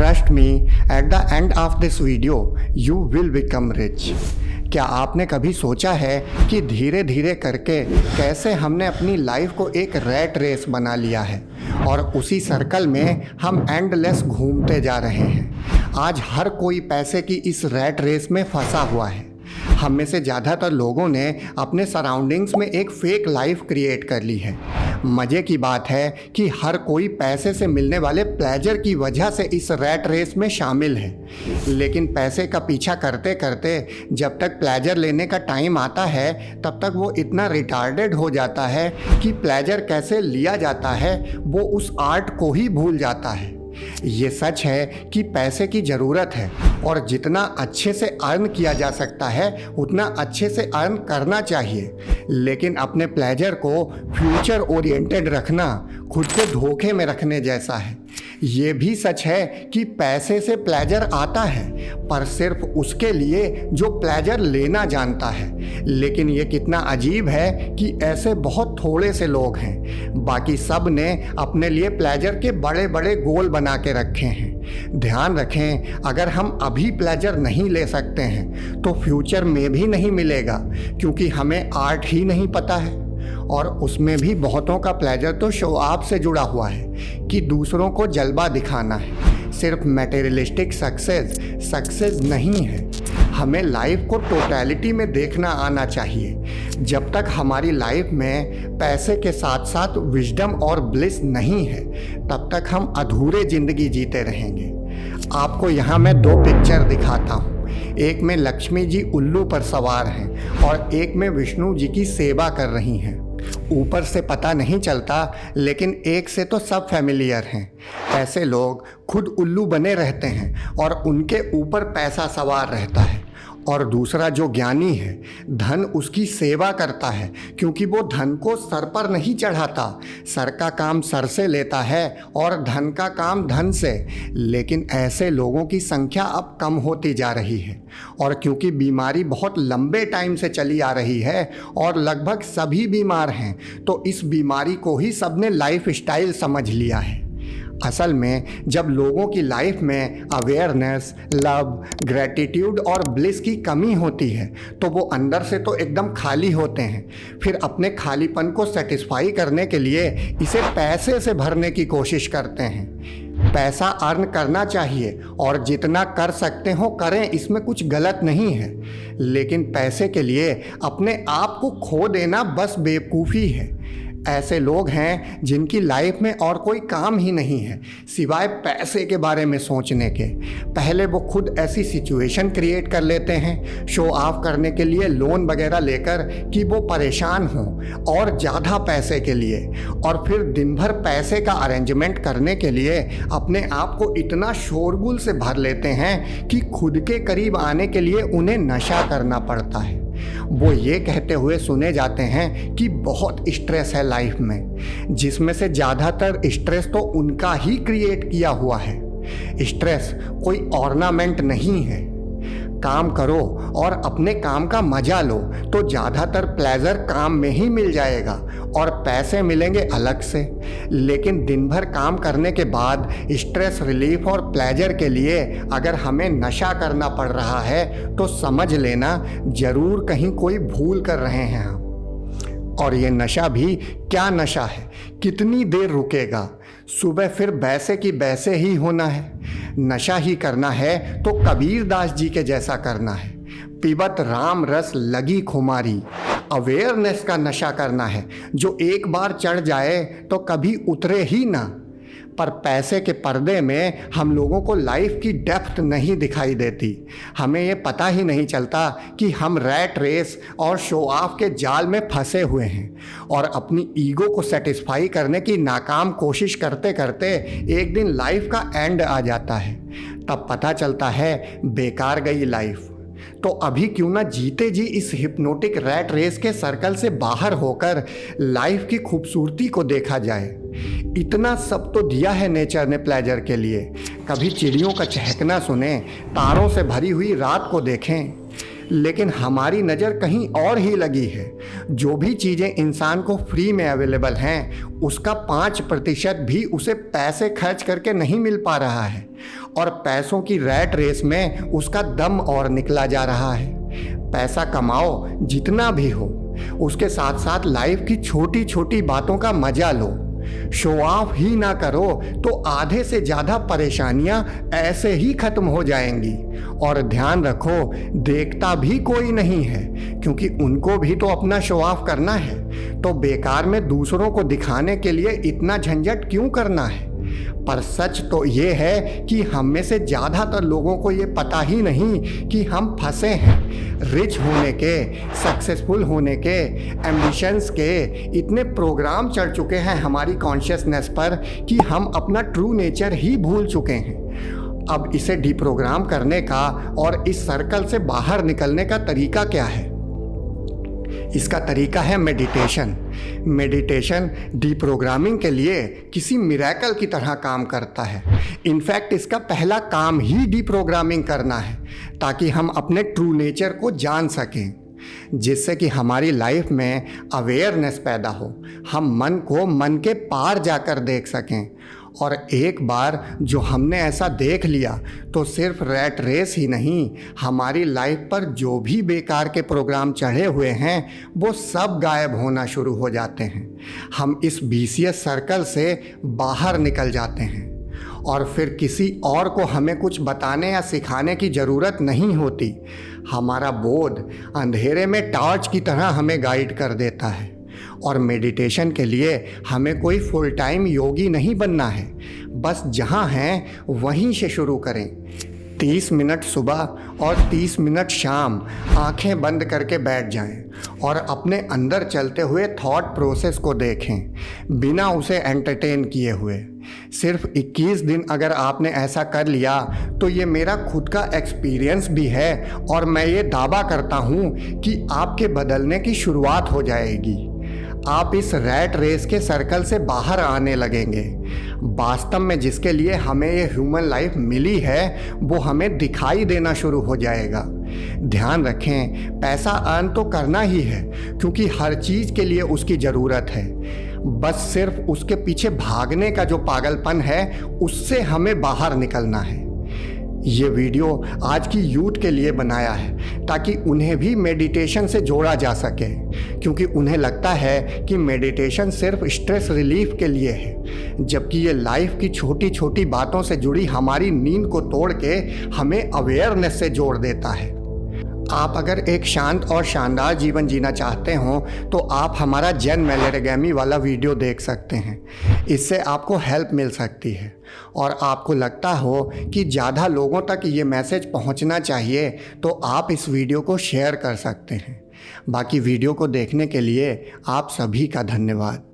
Trust me, at the end of this video you will become rich. क्या आपने कभी सोचा है कि धीरे धीरे करके कैसे हमने अपनी लाइफ को एक रैट रेस बना लिया है और उसी सर्कल में हम एंडलेस घूमते जा रहे हैं। आज हर कोई पैसे की इस रैट रेस में फंसा हुआ है। हम में से ज़्यादातर लोगों ने अपने सराउंडिंग्स में एक फेक लाइफ क्रिएट कर ली है। मज़े की बात है कि हर कोई पैसे से मिलने वाले प्लेजर की वजह से इस रैट रेस में शामिल है, लेकिन पैसे का पीछा करते करते जब तक प्लेजर लेने का टाइम आता है तब तक वो इतना रिटार्डेड हो जाता है कि प्लेजर कैसे लिया जाता है वो उस आर्ट को ही भूल जाता है। ये सच है कि पैसे की ज़रूरत है और जितना अच्छे से अर्न किया जा सकता है उतना अच्छे से अर्न करना चाहिए, लेकिन अपने प्लेजर को फ्यूचर ओरिएंटेड रखना खुद को धोखे में रखने जैसा है। ये भी सच है कि पैसे से प्लेजर आता है, पर सिर्फ उसके लिए जो प्लेजर लेना जानता है। लेकिन ये कितना अजीब है कि ऐसे बहुत थोड़े से लोग हैं, बाकी सब ने अपने लिए प्लेजर के बड़े बड़े गोल बना के रखे हैं। ध्यान रखें, अगर हम अभी प्लेजर नहीं ले सकते हैं तो फ्यूचर में भी नहीं मिलेगा, क्योंकि हमें आर्ट ही नहीं पता है। और उसमें भी बहुतों का प्लेजर तो शो ऑफ से जुड़ा हुआ है कि दूसरों को जलवा दिखाना है। सिर्फ मटेरियलिस्टिक सक्सेस नहीं है। हमें लाइफ को टोटलिटी में देखना आना चाहिए। जब तक हमारी लाइफ में पैसे के साथ साथ विजडम और ब्लिस नहीं है तब तक हम अधूरे ज़िंदगी जीते रहेंगे। आपको यहाँ मैं दो पिक्चर दिखाता हूँ। एक में लक्ष्मी जी उल्लू पर सवार हैं और एक में विष्णु जी की सेवा कर रही हैं। ऊपर से पता नहीं चलता, लेकिन एक से तो सब फैमिलियर हैं। ऐसे लोग खुद उल्लू बने रहते हैं और उनके ऊपर पैसा सवार रहता है। और दूसरा जो ज्ञानी है, धन उसकी सेवा करता है, क्योंकि वो धन को सर पर नहीं चढ़ाता। सर का काम सर से लेता है और धन का काम धन से। लेकिन ऐसे लोगों की संख्या अब कम होती जा रही है, और क्योंकि बीमारी बहुत लंबे टाइम से चली आ रही है और लगभग सभी बीमार हैं, तो इस बीमारी को ही सबने लाइफ स्टाइल समझ लिया है। असल में जब लोगों की लाइफ में अवेयरनेस, लव, ग्रैटिट्यूड और ब्लिस की कमी होती है तो वो अंदर से तो एकदम खाली होते हैं। फिर अपने खालीपन को सेटिस्फाई करने के लिए इसे पैसे से भरने की कोशिश करते हैं। पैसा अर्न करना चाहिए और जितना कर सकते हो करें, इसमें कुछ गलत नहीं है, लेकिन पैसे के लिए अपने आप को खो देना बस बेवकूफ़ी है। ऐसे लोग हैं जिनकी लाइफ में और कोई काम ही नहीं है सिवाय पैसे के बारे में सोचने के। पहले वो खुद ऐसी सिचुएशन क्रिएट कर लेते हैं शो ऑफ करने के लिए, लोन वगैरह लेकर कि वो परेशान हों और ज़्यादा पैसे के लिए, और फिर दिन भर पैसे का अरेंजमेंट करने के लिए अपने आप को इतना शोरगुल से भर लेते हैं कि खुद के करीब आने के लिए उन्हें नशा करना पड़ता है। वो ये कहते हुए सुने जाते हैं कि बहुत स्ट्रेस है लाइफ में, जिसमें से ज़्यादातर स्ट्रेस तो उनका ही क्रिएट किया हुआ है। स्ट्रेस कोई ऑर्नामेंट नहीं है। काम करो और अपने काम का मजा लो तो ज़्यादातर प्लेजर काम में ही मिल जाएगा और पैसे मिलेंगे अलग से। लेकिन दिन भर काम करने के बाद स्ट्रेस रिलीफ और प्लेजर के लिए अगर हमें नशा करना पड़ रहा है तो समझ लेना ज़रूर कहीं कोई भूल कर रहे हैं हम। और ये नशा भी क्या नशा है, कितनी देर रुकेगा? सुबह फिर वैसे की वैसे ही होना है। नशा ही करना है तो कबीर दास जी के जैसा करना है। पीबत राम रस लगी खुमारी। अवेयरनेस का नशा करना है जो एक बार चढ़ जाए तो कभी उतरे ही ना। पर पैसे के पर्दे में हम लोगों को लाइफ की डेप्थ नहीं दिखाई देती। हमें ये पता ही नहीं चलता कि हम रैट रेस और शो ऑफ के जाल में फंसे हुए हैं और अपनी ईगो को सेटिस्फाई करने की नाकाम कोशिश करते करते एक दिन लाइफ का एंड आ जाता है। तब पता चलता है बेकार गई लाइफ। तो अभी क्यों ना जीते जी इस हिप्नोटिक रैट रेस के सर्कल से बाहर होकर लाइफ की खूबसूरती को देखा जाए। इतना सब तो दिया है नेचर ने प्लेजर के लिए। कभी चिड़ियों का चहकना सुने, तारों से भरी हुई रात को देखें, लेकिन हमारी नज़र कहीं और ही लगी है। जो भी चीज़ें इंसान को फ्री में अवेलेबल हैं उसका 5% भी उसे पैसे खर्च करके नहीं मिल पा रहा है। और पैसों की रैट रेस में उसका दम और निकला जा रहा है। पैसा कमाओ जितना भी हो, उसके साथ साथ लाइफ की छोटी छोटी बातों का मजा लो। शो ऑफ ही ना करो तो आधे से ज़्यादा परेशानियां ऐसे ही खत्म हो जाएंगी। और ध्यान रखो, देखता भी कोई नहीं है, क्योंकि उनको भी तो अपना शो ऑफ करना है। तो बेकार में दूसरों को दिखाने के लिए इतना झंझट क्यों करना है। पर सच तो ये है कि हम में से ज़्यादातर लोगों को ये पता ही नहीं कि हम फंसे हैं। रिच होने के, सक्सेसफुल होने के, एम्बिशंस के इतने प्रोग्राम चढ़ चुके हैं हमारी कॉन्शियसनेस पर कि हम अपना ट्रू नेचर ही भूल चुके हैं। अब इसे डिप्रोग्राम करने का और इस सर्कल से बाहर निकलने का तरीका क्या है? इसका तरीका है मेडिटेशन। मेडिटेशन डिप्रोग्रामिंग के लिए किसी मिरेकल की तरह काम करता है। इनफैक्ट इसका पहला काम ही डिप्रोग्रामिंग करना है, ताकि हम अपने ट्रू नेचर को जान सकें, जिससे कि हमारी लाइफ में अवेयरनेस पैदा हो, हम मन को मन के पार जाकर देख सकें। और एक बार जो हमने ऐसा देख लिया तो सिर्फ रैट रेस ही नहीं, हमारी लाइफ पर जो भी बेकार के प्रोग्राम चढ़े हुए हैं वो सब गायब होना शुरू हो जाते हैं। हम इस विशियस सर्कल से बाहर निकल जाते हैं और फिर किसी और को हमें कुछ बताने या सिखाने की ज़रूरत नहीं होती। हमारा बोध अंधेरे में टॉर्च की तरह हमें गाइड कर देता है। और मेडिटेशन के लिए हमें कोई फुल टाइम योगी नहीं बनना है, बस जहाँ हैं वहीं से शुरू करें। 30 मिनट सुबह और 30 मिनट शाम आंखें बंद करके बैठ जाएं और अपने अंदर चलते हुए थॉट प्रोसेस को देखें, बिना उसे एंटरटेन किए हुए। सिर्फ 21 दिन अगर आपने ऐसा कर लिया तो ये मेरा खुद का एक्सपीरियंस भी है और मैं ये दावा करता हूँ कि आपके बदलने की शुरुआत हो जाएगी। आप इस रैट रेस के सर्कल से बाहर आने लगेंगे। वास्तव में जिसके लिए हमें ये ह्यूमन लाइफ मिली है वो हमें दिखाई देना शुरू हो जाएगा। ध्यान रखें, पैसा अर्न तो करना ही है, क्योंकि हर चीज़ के लिए उसकी ज़रूरत है। बस सिर्फ उसके पीछे भागने का जो पागलपन है उससे हमें बाहर निकलना है। ये वीडियो आज की यूथ के लिए बनाया है ताकि उन्हें भी मेडिटेशन से जोड़ा जा सके, क्योंकि उन्हें लगता है कि मेडिटेशन सिर्फ स्ट्रेस रिलीफ के लिए है, जबकि ये लाइफ की छोटी छोटी बातों से जुड़ी हमारी नींद को तोड़ के हमें अवेयरनेस से जोड़ देता है। आप अगर एक शांत और शानदार जीवन जीना चाहते हो तो आप हमारा जेन मेलेरेगेमी वाला वीडियो देख सकते हैं। इससे आपको हेल्प मिल सकती है और आपको लगता हो कि ज़्यादा लोगों तक ये मैसेज पहुंचना चाहिए तो आप इस वीडियो को शेयर कर सकते हैं। बाकी वीडियो को देखने के लिए आप सभी का धन्यवाद।